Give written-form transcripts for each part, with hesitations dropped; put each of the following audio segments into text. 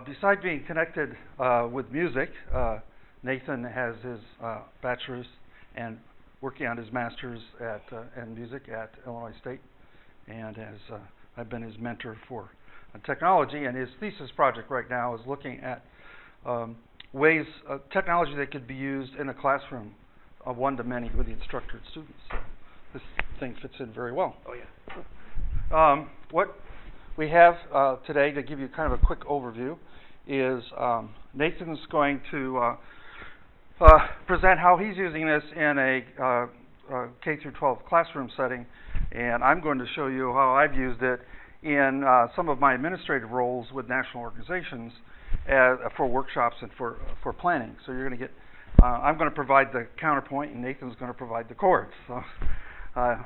Besides being connected with music, Nathan has his bachelor's and working on his master's in music at Illinois State, and I've been his mentor for technology. And his thesis project right now is looking at ways technology that could be used in a classroom of one-to-many with the instructor and students. So this thing fits in very well. Oh yeah. What we have today, to give you kind of a quick overview, is Nathan's going to present how he's using this in a K through 12 classroom setting, and I'm going to show you how I've used it in some of my administrative roles with national organizations for workshops and for planning. So you're going to get, I'm going to provide the counterpoint, and Nathan's going to provide the chords. So I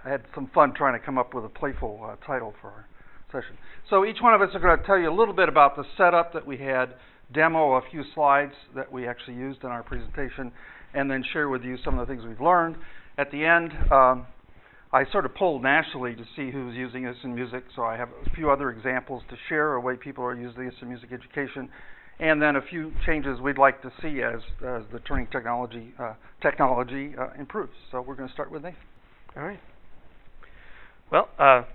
had some fun trying to come up with a playful title for our session. So each one of us are going to tell you a little bit about the setup that we had, demo a few slides that we actually used in our presentation, and then share with you some of the things we've learned. At the end, I sort of polled nationally to see who's using this in music, so I have a few other examples to share of way people are using this in music education, and then a few changes we'd like to see as the turning technology improves. So we're going to start with Nathan. All right. Well,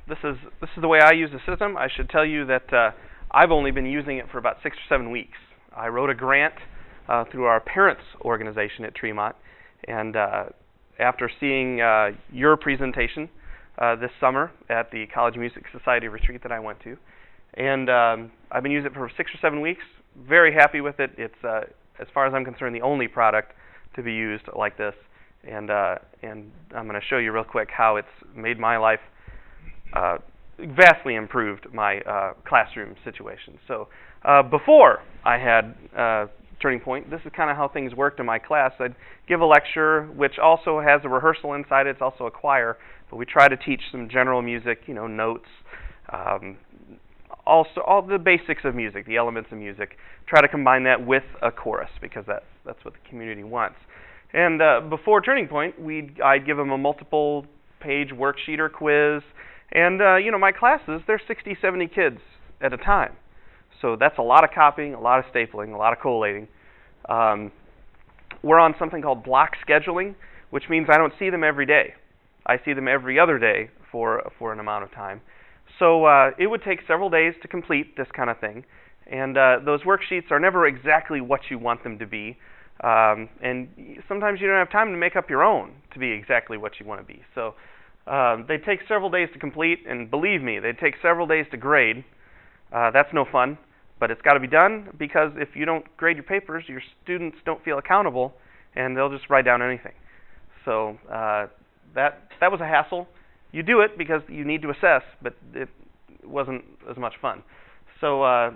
this is the way I use the system. I should tell you that I've only been using it for about 6 or 7 weeks. I wrote a grant through our parents organization at Tremont, and after seeing your presentation this summer at the College Music Society retreat that I went to, and I've been using it for 6 or 7 weeks. Very happy with it. It's, as far as I'm concerned, the only product to be used like this, and I'm going to show you real quick how it's made my life vastly improved my classroom situation. So before I had TurningPoint, this is kind of how things worked in my class. I'd give a lecture, which also has a rehearsal inside it. It's also a choir, but we try to teach some general music, notes, also all the basics of music, the elements of music. Try to combine that with a chorus because that's what the community wants. And before TurningPoint, I'd give them a multiple-page worksheet or quiz. And, my classes, they're 60, 70 kids at a time. So that's a lot of copying, a lot of stapling, a lot of collating. We're on something called block scheduling, which means I don't see them every day. I see them every other day for an amount of time. So it would take several days to complete this kind of thing. And those worksheets are never exactly what you want them to be. And sometimes you don't have time to make up your own to be exactly what you want to be. So they take several days to complete, and believe me, they take several days to grade. That's no fun, but it's got to be done because if you don't grade your papers, your students don't feel accountable, and they'll just write down anything. So that was a hassle. You do it because you need to assess, but it wasn't as much fun. So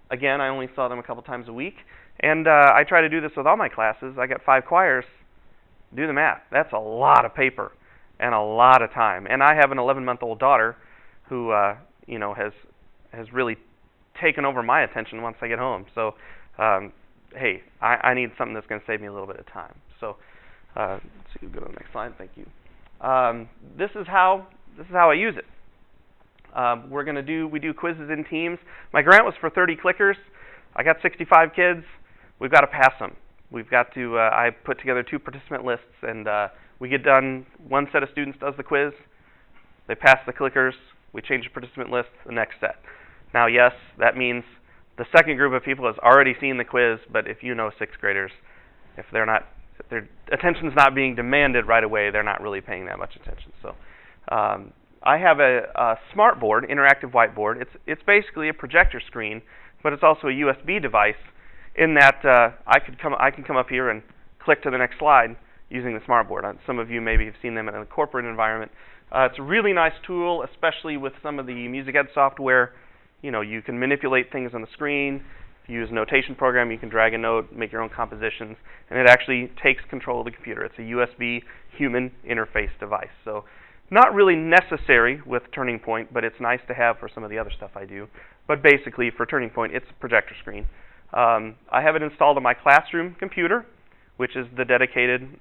again, I only saw them a couple times a week, and I try to do this with all my classes. I got 5 choirs. Do the math. That's a lot of paper and a lot of time. And I have an 11-month-old daughter who, has really taken over my attention once I get home. So, hey, I need something that's going to save me a little bit of time. So, let's see, we'll go to the next slide. Thank you. This is how I use it. We do quizzes in teams. My grant was for 30 clickers. I got 65 kids. We've got to pass them. We've got to. I put together 2 participant lists, and we get done. One set of students does the quiz. They pass the clickers. We change the participant list. The next set. Now, yes, that means the second group of people has already seen the quiz. But if you know 6th graders, if their attention's not being demanded right away, they're not really paying that much attention. So, I have a smart board, interactive whiteboard. It's basically a projector screen, but it's also a USB device. In that I can come up here and click to the next slide using the smartboard. Some of you maybe have seen them in a corporate environment. It's a really nice tool, especially with some of the music ed software. You can manipulate things on the screen. If you use a notation program, you can drag a note, make your own compositions, and it actually takes control of the computer. It's a USB human interface device. So not really necessary with TurningPoint, but it's nice to have for some of the other stuff I do. But basically, for TurningPoint, it's a projector screen. I have it installed on my classroom computer, which is the dedicated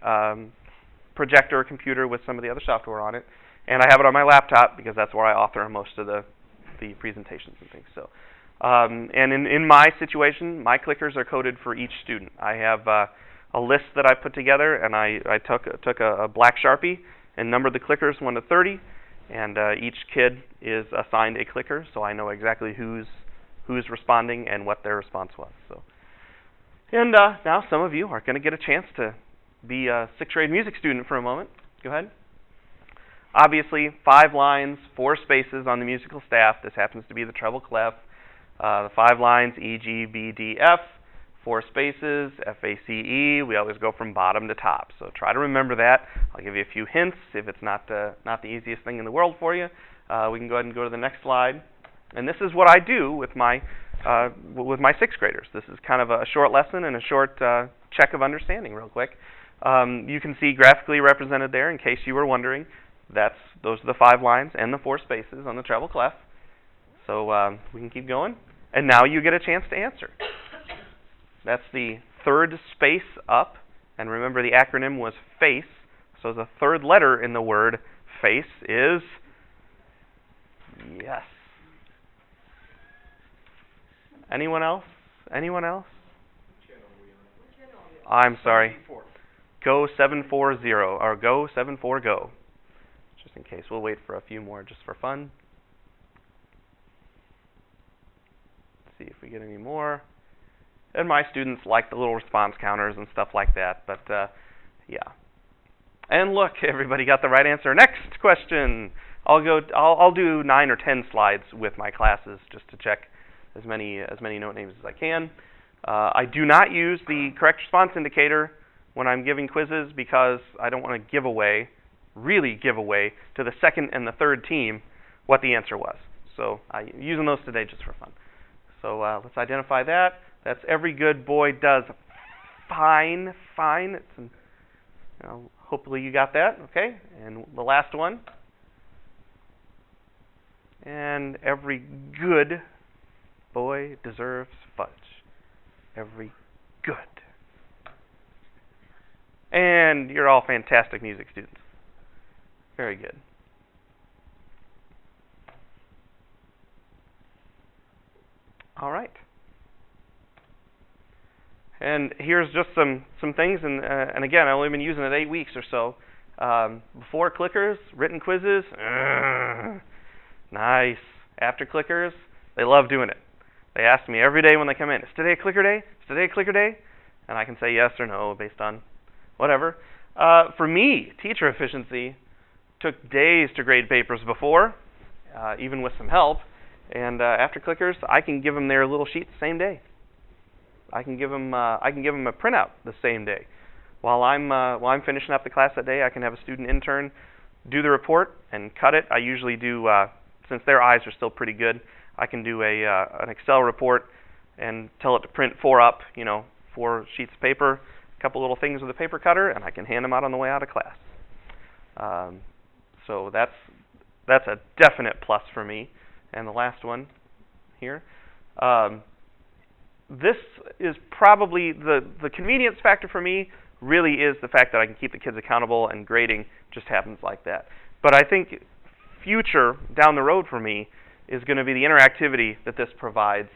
projector computer with some of the other software on it. And I have it on my laptop because that's where I author most of the presentations and things. So And in my situation, my clickers are coded for each student. I have a list that I put together, and I took a black Sharpie and numbered the clickers 1 to 30, and each kid is assigned a clicker, so I know exactly who's responding and what their response was. So, and now some of you are going to get a chance to be a 6th grade music student for a moment. Go ahead. Obviously, 5 lines, 4 spaces on the musical staff. This happens to be the treble clef. The 5 lines, E, G, B, D, F. 4 spaces, F, A, C, E. We always go from bottom to top. So try to remember that. I'll give you a few hints if it's not the easiest thing in the world for you. We can go ahead and go to the next slide. And this is what I do with my 6th graders. This is kind of a short lesson and a short check of understanding real quick. You can see graphically represented there, in case you were wondering. Those are the 5 lines and the 4 spaces on the treble clef. So we can keep going. And now you get a chance to answer. That's the 3rd space up. And remember, the acronym was FACE. So the 3rd letter in the word FACE is yes. Anyone else? Anyone else? I'm sorry. Go 740 or go 74 go. Just in case. We'll wait for a few more just for fun. See if we get any more. And my students like the little response counters and stuff like that, but yeah. And look, everybody got the right answer. Next question. I'll do 9 or 10 slides with my classes just to check as many note names as I can. I do not use the correct response indicator when I'm giving quizzes because I don't want to really give away to the 2nd and the 3rd team what the answer was. So I'm using those today just for fun. So let's identify that. That's every good boy does fine. It's hopefully you got that, okay? And the last one. And every good boy deserves fudge. Every good. And you're all fantastic music students. Very good. All right. And here's just some things, and again, I've only been using it 8 weeks or so. Before clickers, written quizzes, nice. After clickers, they love doing it. They ask me every day when they come in, is today a clicker day? Is today a clicker day? And I can say yes or no based on whatever. For me, teacher efficiency took days to grade papers before, even with some help. And after clickers, I can give them their little sheet the same day. I can give them a printout the same day. While I'm finishing up the class that day, I can have a student intern do the report and cut it. I usually do, since their eyes are still pretty good, I can do an Excel report and tell it to print 4 up, 4 sheets of paper, a couple little things with a paper cutter, and I can hand them out on the way out of class. So that's a definite plus for me. And the last one here. This is probably the convenience factor for me really is the fact that I can keep the kids accountable, and grading just happens like that. But I think future down the road for me is going to be the interactivity that this provides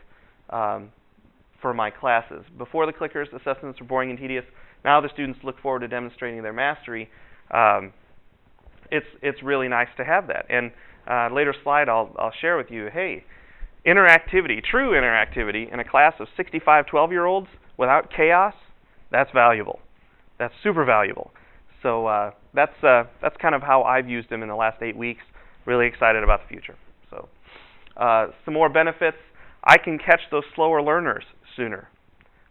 for my classes. Before the clickers, assessments were boring and tedious. Now the students look forward to demonstrating their mastery. It's really nice to have that. And later slide, I'll share with you, hey, interactivity, true interactivity in a class of 65 12-year-olds without chaos, that's valuable. That's super valuable. So that's kind of how I've used them in the last 8 weeks. Really excited about the future. So some more benefits. I can catch those slower learners sooner.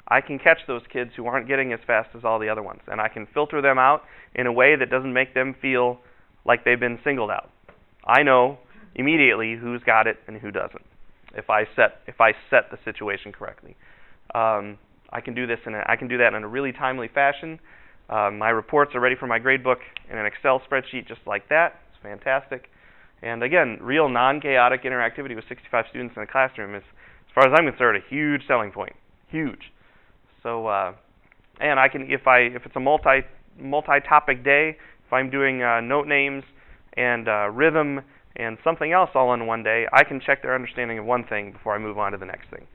I can catch those kids who aren't getting as fast as all the other ones, and I can filter them out in a way that doesn't make them feel like they've been singled out. I know immediately who's got it and who doesn't if I set the situation correctly. I can do that in a really timely fashion. My reports are ready for my gradebook in an Excel spreadsheet just like that. It's fantastic. And again, real non-chaotic interactivity with 65 students in a classroom is, as far as I'm concerned, a huge selling point. Huge. So, and I can, if it's a multi-topic day, if I'm doing note names and rhythm and something else all in one day, I can check their understanding of one thing before I move on to the next thing.